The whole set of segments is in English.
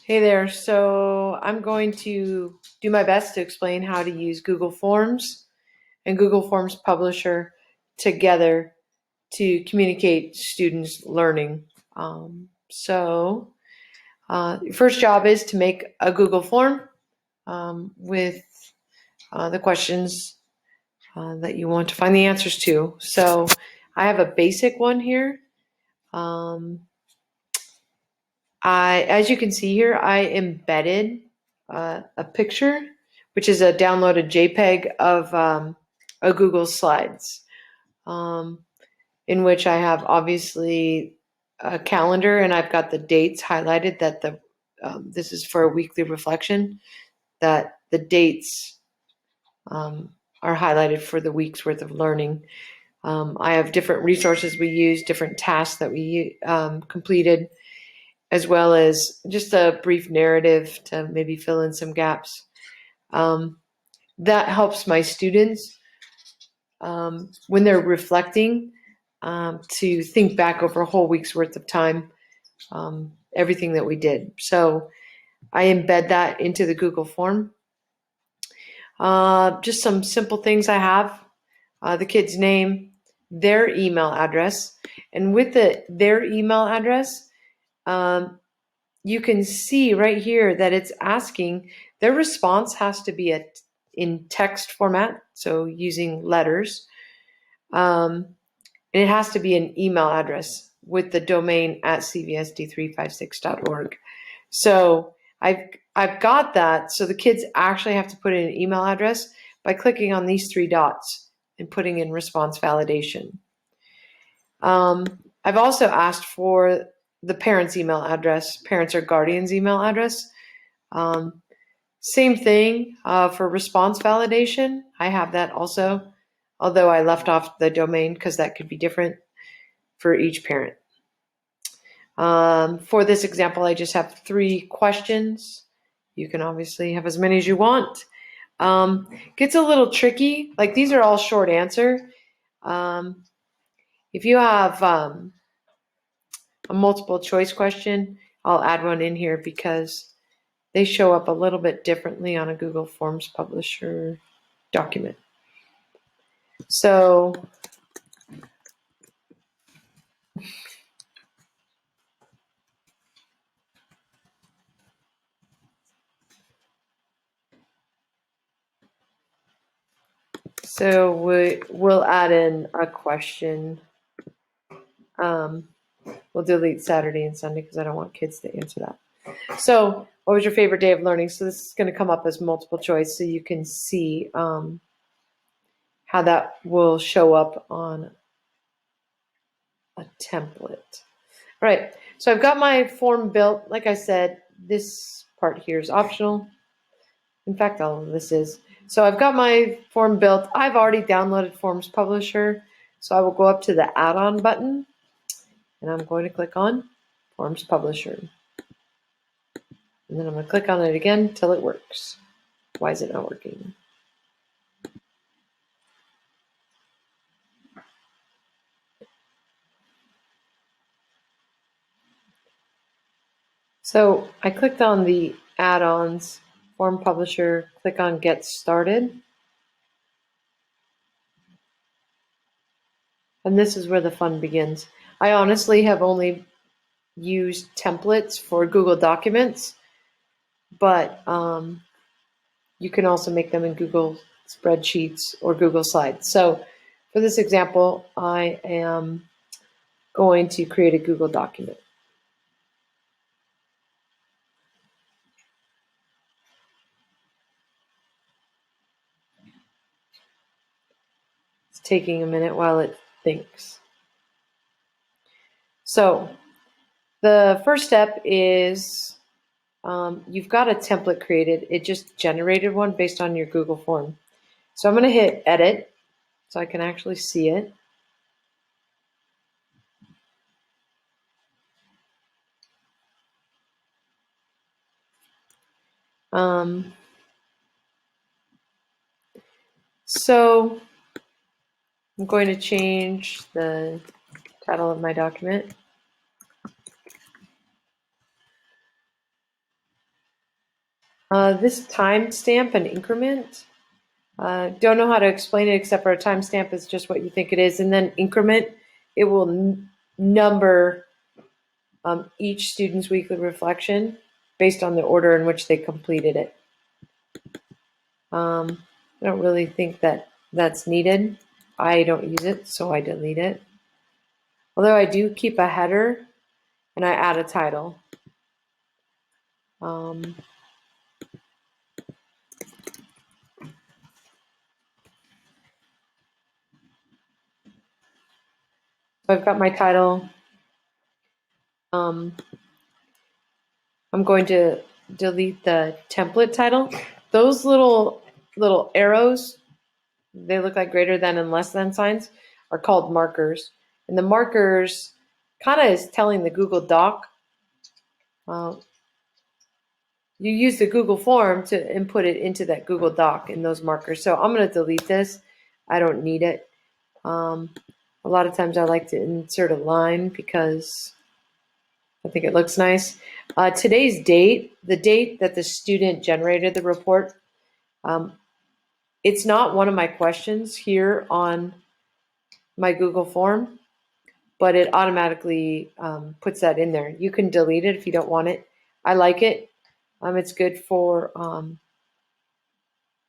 Hey there. So I'm going to do my best to explain how to use Google Forms and Google Forms Publisher together to communicate students' learning. Your first job is to make a Google form with the questions that you want to find the answers to. So I have a basic one here. As you can see here, I embedded a picture, which is a downloaded JPEG of a Google Slides, in which I have obviously a calendar, and I've got the dates highlighted that this is for a weekly reflection, that the dates are highlighted for the week's worth of learning. I have different resources we use, different tasks that we completed, as well as just a brief narrative to maybe fill in some gaps. That helps my students when they're reflecting to think back over a whole week's worth of time, everything that we did. So I embed that into the Google form. Just some simple things I have, the kid's name, their email address, and with their email address, you can see right here that it's asking, their response has to be in text format, so using letters. And it has to be an email address with the domain at cvsd356.org. So I've got that. So the kids actually have to put in an email address by clicking on these three dots and putting in response validation. I've also asked for the parents' email address, parents or guardians' email address. Same thing for response validation. I have that also, although I left off the domain because that could be different for each parent. For this example, I just have 3 questions. You can obviously have as many as you want. Gets a little tricky. Like, these are all short answer. If you have a multiple choice question, I'll add one in here because they show up a little bit differently on a Google Forms Publisher document. So we'll add in a question. We'll delete Saturday and Sunday because I don't want kids to answer that. So what was your favorite day of learning? So this is going to come up as multiple choice so you can see how that will show up on a template. All right, so I've got my form built. Like I said, this part here is optional. In fact, all of this is. So I've got my form built. I've already downloaded Forms Publisher. So I will go up to the Addon button, and I'm going to click on Forms Publisher. And then I'm going to click on it again until it works. Why is it not working? So I clicked on the add-ons, Form Publisher, click on Get Started. And this is where the fun begins. I honestly have only used templates for Google Documents, but you can also make them in Google Spreadsheets or Google Slides. So for this example, I am going to create a Google document. It's taking a minute while it thinks. So the first step is you've got a template created. It just generated one based on your Google form. So I'm going to hit Edit so I can actually see it. So I'm going to change the title of my document. This timestamp and increment, don't know how to explain it except for a timestamp is just what you think it is. And then increment, it will number each student's weekly reflection based on the order in which they completed it. I don't really think that that's needed. I don't use it, so I delete it. Although I do keep a header and I add a title. So I've got my title. I'm going to delete the template title. Those little arrows, they look like greater than and less than signs, are called markers. And the markers kind of is telling the Google Doc, you use the Google form to input it into that Google Doc in those markers. So I'm going to delete this. I don't need it. A lot of times I like to insert a line because I think it looks nice. Today's date, the date that the student generated the report, it's not one of my questions here on my Google form, but it automatically puts that in there. You can delete it if you don't want it. I like it. It's good for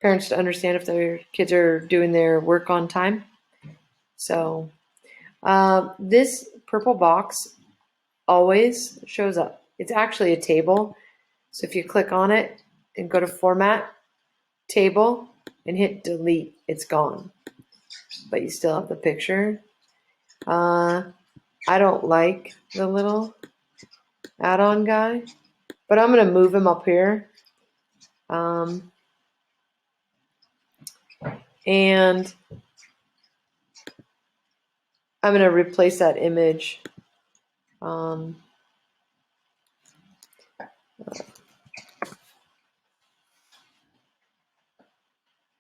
parents to understand if their kids are doing their work on time. So this purple box always shows up. It's actually a table. So if you click on it and go to Format, Table, and hit Delete, it's gone. But you still have the picture. I don't like the little add-on guy, but I'm going to move him up here. And I'm going to replace that image.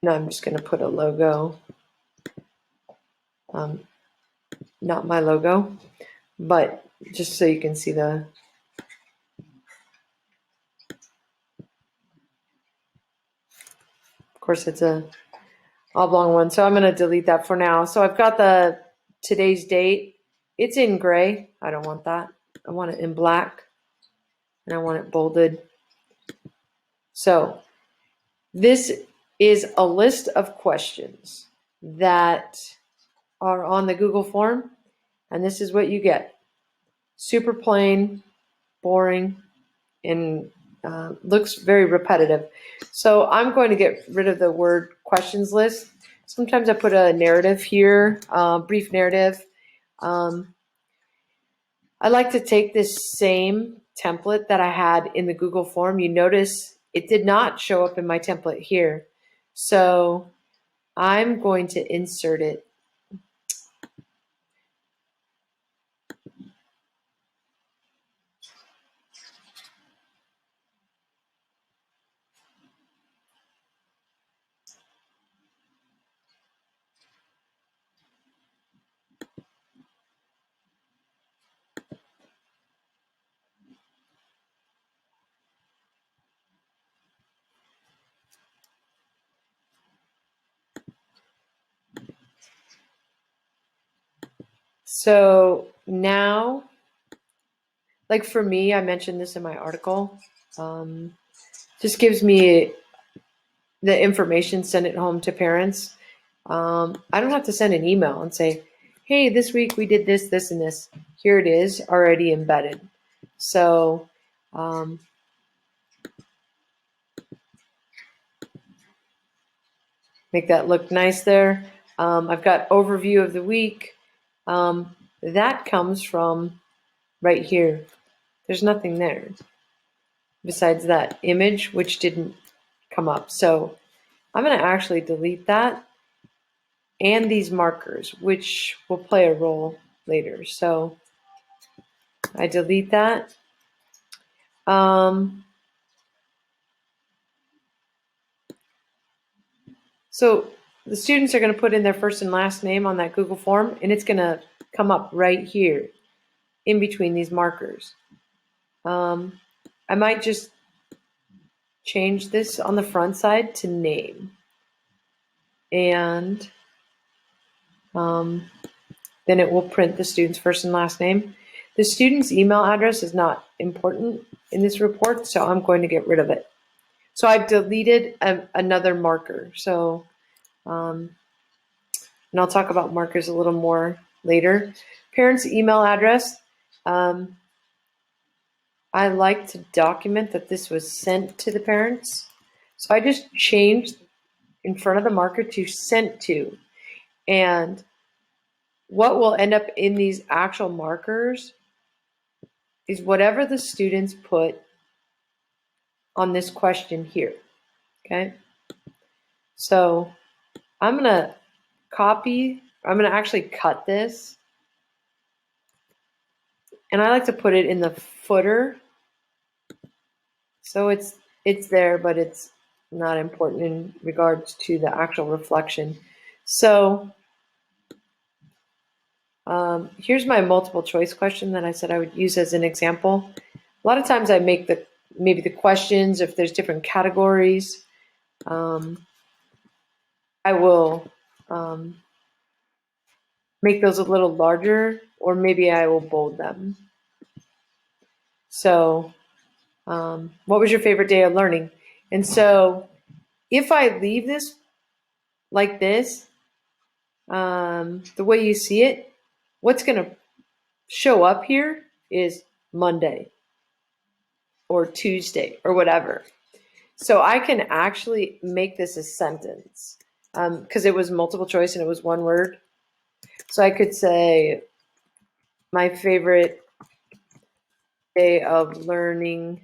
Now I'm just going to put a logo. Not my logo, but just so you can see the. Of course, it's a oblong one, so I'm going to delete that for now. So I've got the today's date. It's in gray. I don't want that. I want it in black, and I want it bolded. So this is a list of questions that are on the Google form, and this is what you get. Super plain, boring, and looks very repetitive. So I'm going to get rid of the word questions list. Sometimes I put a narrative here, brief narrative. I like to take this same template that I had in the Google form. You notice it did not show up in my template here. So I'm going to insert it. So now, like for me, I mentioned this in my article, just gives me the information, send it home to parents. I don't have to send an email and say, hey, this week we did this, this, and this. Here it is already embedded. So make that look nice there. I've got overview of the week. That comes from right here. There's nothing there besides that image, which didn't come up. So I'm going to actually delete that and these markers, which will play a role later. So I delete that. So the students are going to put in their first and last name on that Google form, and it's going to come up right here in between these markers. I might just change this on the front side to name. And then it will print the student's first and last name. The student's email address is not important in this report, so I'm going to get rid of it. So I've deleted another marker. So, and I'll talk about markers a little more later. Parents' email address. I like to document that this was sent to the parents. So I just changed in front of the marker to sent to. And what will end up in these actual markers is whatever the students put on this question here. Okay. So I'm going to I'm going to actually cut this. And I like to put it in the footer. So it's there, but it's not important in regards to the actual reflection. So here's my multiple choice question that I said I would use as an example. A lot of times I make maybe the questions, if there's different categories, I will make those a little larger, or maybe I will bold them. So what was your favorite day of learning? And so if I leave this like this, the way you see it, what's going to show up here is Monday or Tuesday or whatever. So I can actually make this a sentence because it was multiple choice and it was one word. So I could say my favorite day of learning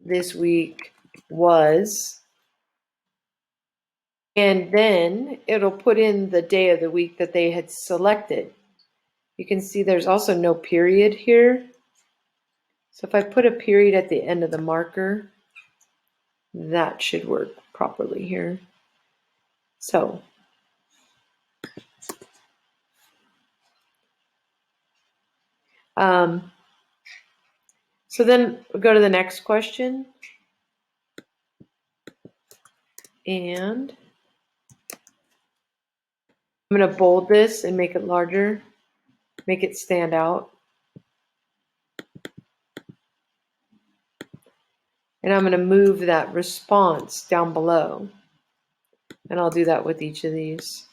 this week was, and then it'll put in the day of the week that they had selected. You can see there's also no period here. So if I put a period at the end of the marker, that should work properly here. So so then we'll go to the next question. And I'm going to bold this and make it larger, make it stand out. And I'm going to move that response down below. And I'll do that with each of these.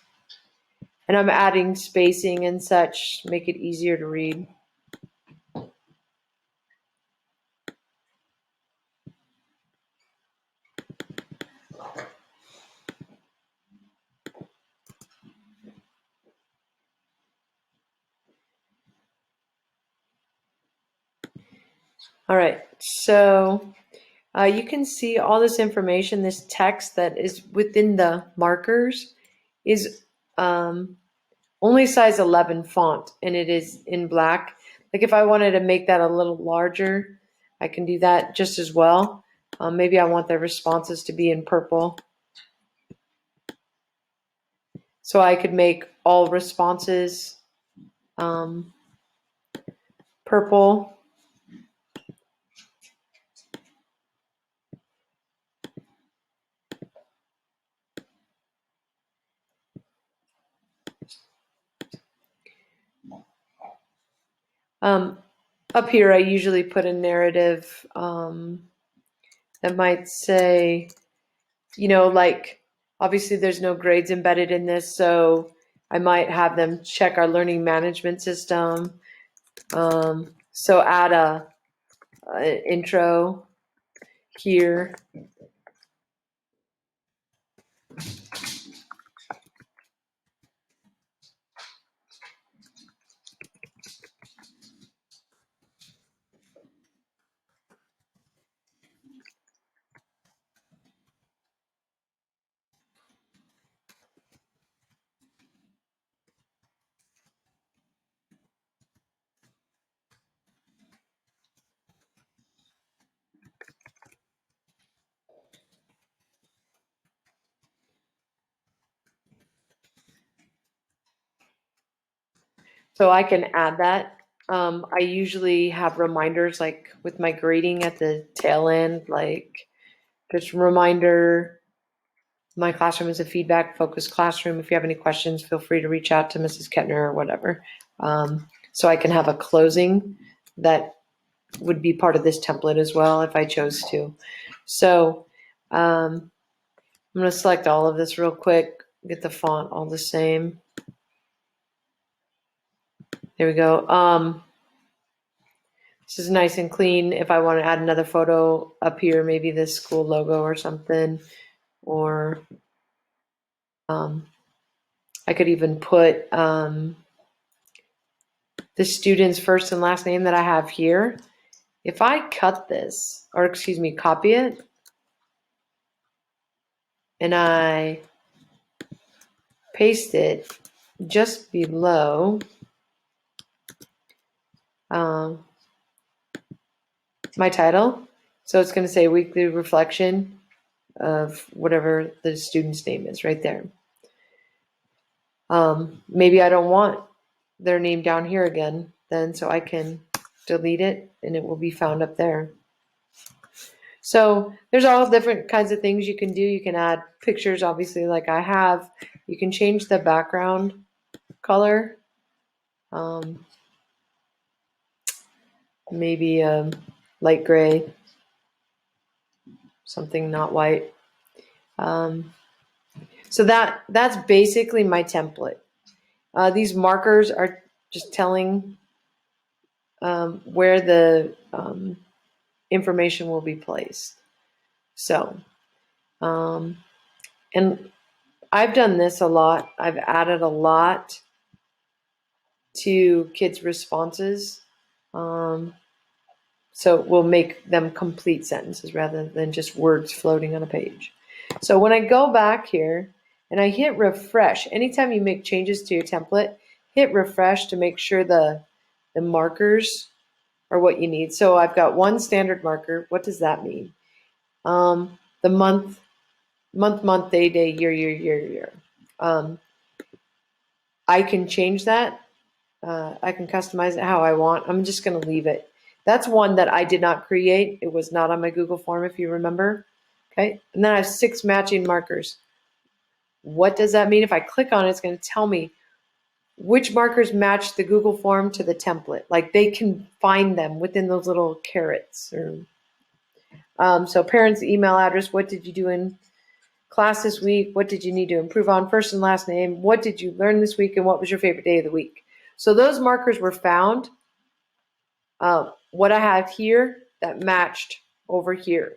And I'm adding spacing and such, make it easier to read. All right, so you can see all this information, this text that is within the markers is only size 11 font, and it is in black. Like if I wanted to make that a little larger, I can do that just as well. Maybe I want the responses to be in purple. So I could make all responses purple. Up here, I usually put a narrative that might say, you know, like obviously there's no grades embedded in this, so I might have them check our learning management system. So add an intro here. So I can add that I usually have reminders like with my grading at the tail end, like just reminder, my classroom is a feedback focused classroom. If you have any questions, feel free to reach out to Mrs. Kettner or whatever. So I can have a closing that would be part of this template as well if I chose to. So I'm going to select all of this real quick, get the font all the same. There we go. This is nice and clean. If I want to add another photo up here, maybe this school logo or something, or I could even put the student's first and last name that I have here. If I cut this, or excuse me, copy it, and I paste it just below my title, so it's going to say weekly reflection of whatever the student's name is right there. Maybe I don't want their name down here again then, so I can delete it and it will be found up there. So there's all different kinds of things you can do. You can add pictures, obviously, like I have. You can change the background color. Maybe light gray, something not white. So that's basically my template. These markers are just telling where the information will be placed. So, and I've done this a lot. I've added a lot to kids' responses. So we'll make them complete sentences rather than just words floating on a page. So when I go back here and I hit refresh, anytime you make changes to your template, hit refresh to make sure the markers are what you need. So I've got one standard marker. What does that mean? The month, day, year. I can change that. I can customize it how I want. I'm just going to leave it. That's one that I did not create. It was not on my Google form, if you remember. Okay. And then I have 6 matching markers. What does that mean? If I click on it, it's going to tell me which markers match the Google form to the template. Like they can find them within those little carrots. So parents' email address. What did you do in class this week? What did you need to improve on? First and last name. What did you learn this week? And what was your favorite day of the week? So those markers were found. What I have here that matched over here.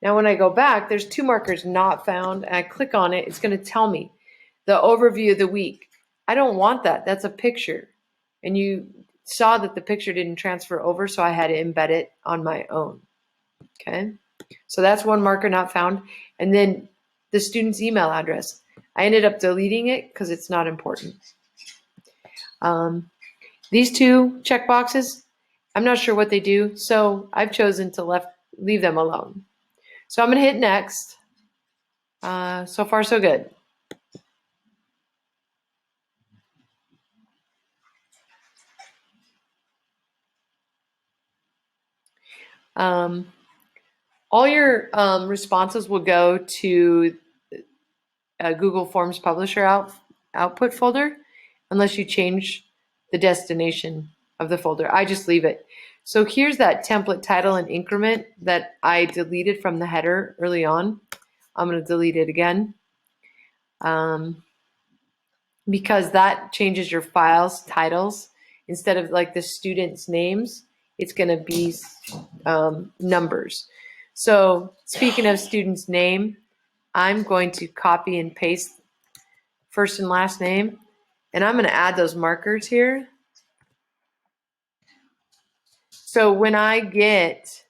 Now when I go back, there's 2 markers not found, and I click on it, it's going to tell me the overview of the week. I don't want that. That's a picture. And you saw that the picture didn't transfer over, so I had to embed it on my own. Okay? So that's one marker not found. And then the student's email address. I ended up deleting it because it's not important. These 2 checkboxes, I'm not sure what they do, so I've chosen to leave them alone. So I'm going to hit next. So far, so good. All your responses will go to a Google Forms Publisher output folder unless you change the destination of the folder. I just leave it. So here's that template title and increment that I deleted from the header early on. I'm going to delete it again because that changes your files titles. Instead of like the students' names, it's going to be numbers. So speaking of student's name, I'm going to copy and paste first and last name, and I'm going to add those markers here. So when I get,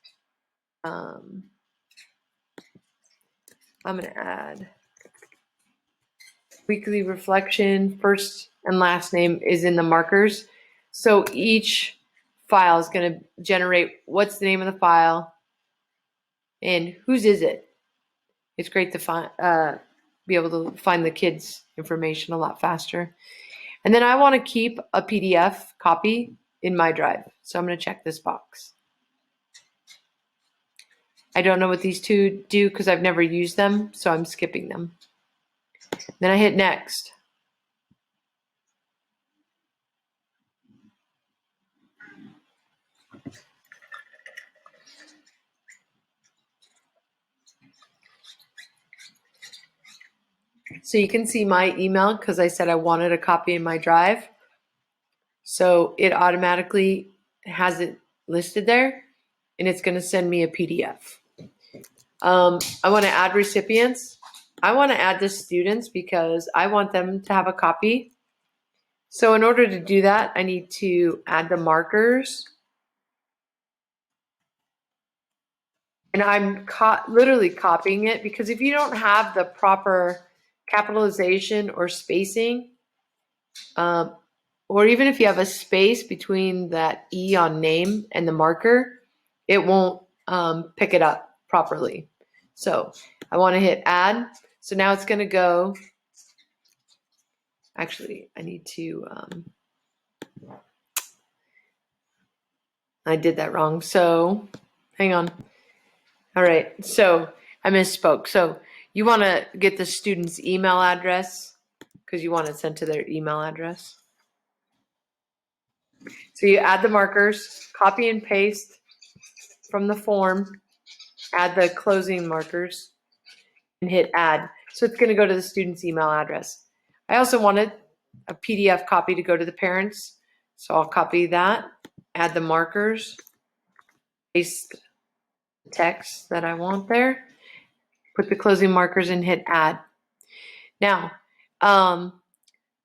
I'm going to add weekly reflection, first and last name is in the markers. So each file is going to generate what's the name of the file and whose is it. It's great to be able to find the kids' information a lot faster. And then I want to keep a PDF copy in my drive. So I'm going to check this box. I don't know what these two do because I've never used them, so I'm skipping them. Then I hit next. So you can see my email because I said I wanted a copy in my drive. So it automatically has it listed there, and it's going to send me a PDF. I want to add recipients. I want to add the students because I want them to have a copy. So in order to do that, I need to add the markers. And I'm literally copying it because if you don't have the proper capitalization or spacing, or even if you have a space between that E on name and the marker, it won't pick it up properly. So I want to hit add. So now it's going to go. Actually, I need to. I did that wrong. So hang on. All right. So I misspoke. So you want to get the student's email address because you want it sent to their email address. So you add the markers, copy and paste from the form, add the closing markers, and hit add. So it's going to go to the student's email address. I also wanted a PDF copy to go to the parents. So I'll copy that, add the markers, paste the text that I want there, put the closing markers and hit add. Now,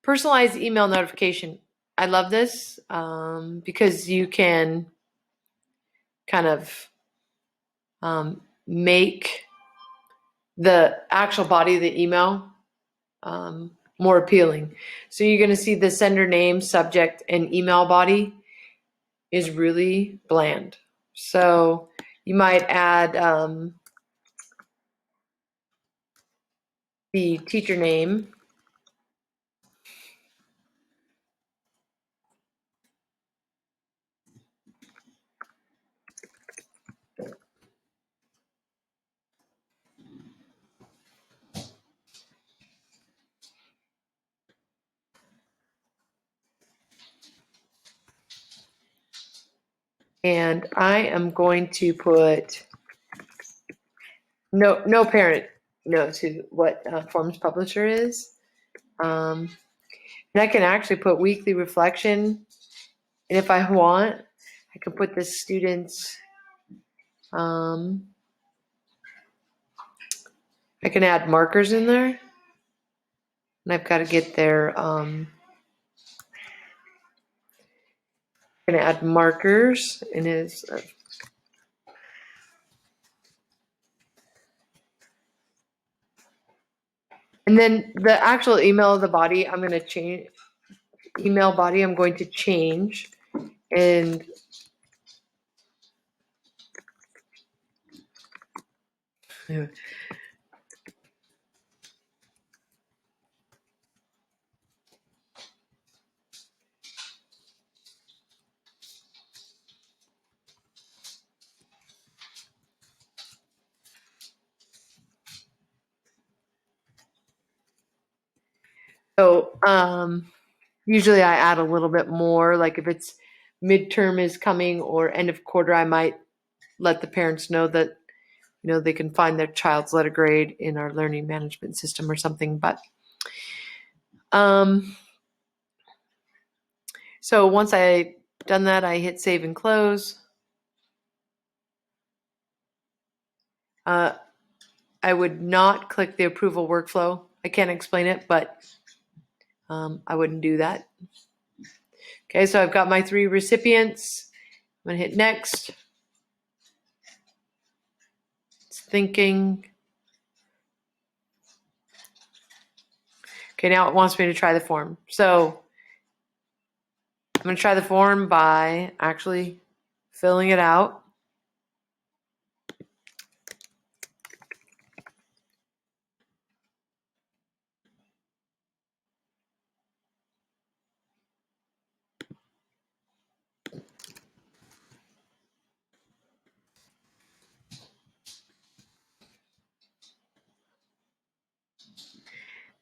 personalized email notification. I love this because you can kind of make the actual body of the email more appealing. So you're going to see the sender name, subject, and email body is really bland. So you might add the teacher name. And I am going to put no parent knows what Forms Publisher is. And I can actually put weekly reflection. And if I want, I can put the students. I can add markers in there. And I've got to get their. I'm going to add markers in his. And then the actual email of the body, I'm going to change. Email body, I'm going to change. And so usually I add a little bit more, like if it's midterm is coming or end of quarter, I might let the parents know that, they can find their child's letter grade in our learning management system or something. But so once I done that, I hit save and close. I would not click the approval workflow. I can't explain it, but I wouldn't do that. Okay, so I've got my 3 recipients. I'm going to hit next. It's thinking. Okay, now it wants me to try the form. So I'm going to try the form by actually filling it out.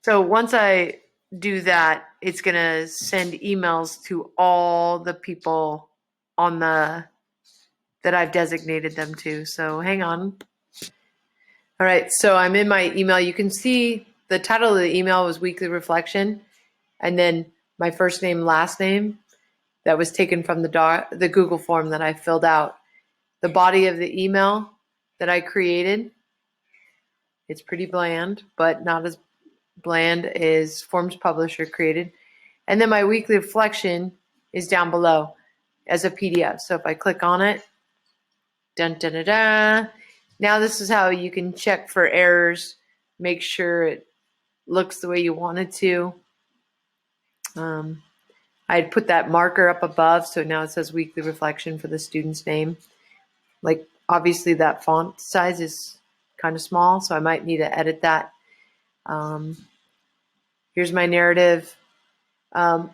So once I do that, it's going to send emails to all the people on the that I've designated them to. So hang on. All right, so I'm in my email. You can see the title of the email was Weekly Reflection, and then my first name, last name, that was taken from the Google form that I filled out. The body of the email that I created, it's pretty bland, but not as bland as Forms Publisher created. And then my weekly reflection is down below as a PDF. So if I click on it, dun, dun, dun, dun, now this is how you can check for errors, make sure it looks the way you want it to. I had put that marker up above, so now it says weekly reflection for the student's name. Like, obviously that font size is kind of small, so I might need to edit that. Here's my narrative. You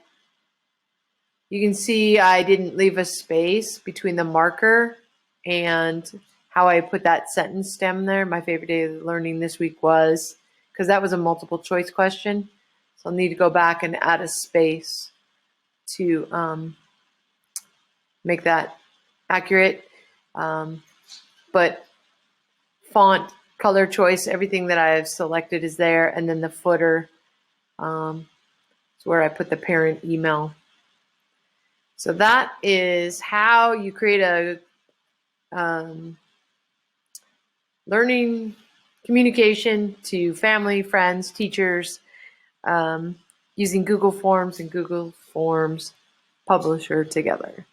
can see I didn't leave a space between the marker and how I put that sentence stem there. My favorite day of learning this week was, because that was a multiple choice question. So I'll need to go back and add a space to make that accurate. But font, color choice, everything that I've selected is there. And then the footer is where I put the parent email. So that is how you create a learning communication to family, friends, teachers, using Google Forms and Google Forms Publisher together.